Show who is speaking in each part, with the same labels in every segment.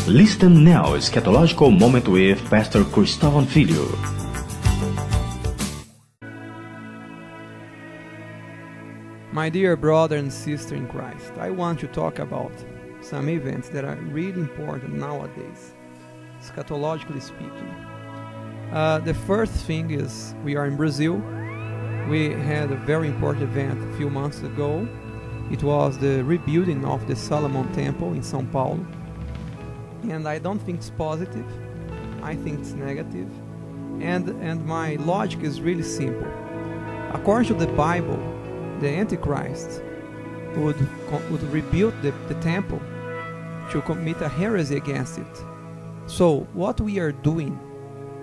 Speaker 1: Listen now, Eschatological Moment with Pr Cristovam Filho.
Speaker 2: My dear brother and sister in Christ, I want to talk about some events that are really important nowadays, eschatologically speaking. The first thing is we are in Brazil. We had a very important event a few months ago. It was the rebuilding of the Solomon Temple in São Paulo. And I don't think it's positive. I think it's negative. And my logic is really simple. According to the Bible, the Antichrist would rebuild the temple to commit a heresy against it. So what we are doing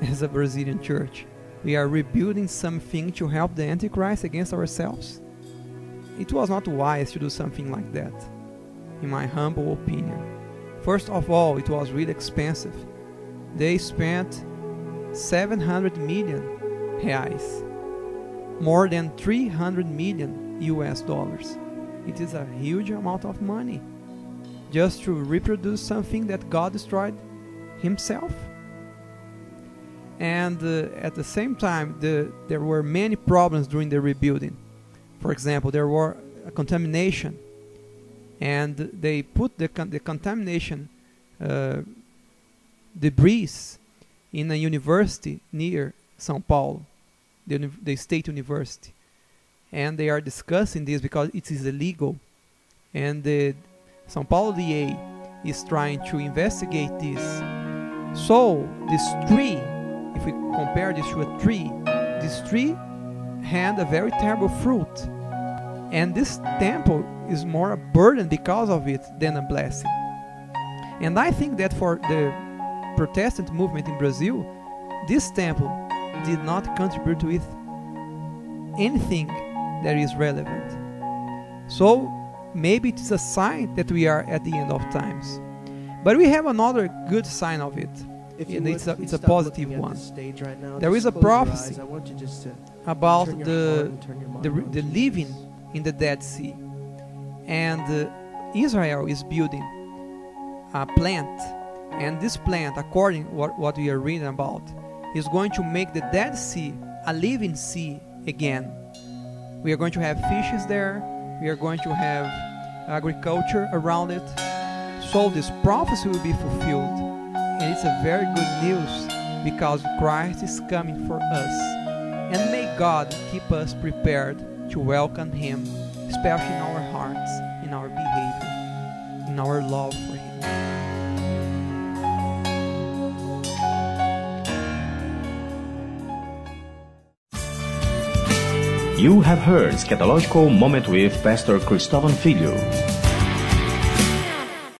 Speaker 2: as a Brazilian church, we are rebuilding something to help the Antichrist against ourselves. It was not wise to do something like that, in my humble opinion. First of all, it was really expensive. They spent 700 million reais, more than 300 million US dollars. It is a huge amount of money just to reproduce something that God destroyed himself. And at the same time, there were many problems during the rebuilding. For example, there were contamination, and they put the contamination debris in a university near São Paulo, the state university. And they are discussing this because it is illegal. And the São Paulo DA is trying to investigate this. So this tree, if we compare this to a tree, this tree had a very terrible fruit. And this temple is more a burden because of it than a blessing. And I think that for the Protestant movement in Brazil, this temple did not contribute with anything that is relevant. So maybe it's a sign that we are at the end of times. But we have another good sign of it. And it's a positive one. There is a prophecy about the living in the Dead Sea. And Israel is building a plant. And this plant, according to what we are reading about, is going to make the Dead Sea a living sea again. We are going to have fishes there. We are going to have agriculture around it. So this prophecy will be fulfilled. And it's a very good news because Christ is coming for us. And may God keep us prepared to welcome Him, especially in our hearts, in our behavior, in our love for Him.
Speaker 1: You have heard Eschatological Moment with Pr Cristovam Filho.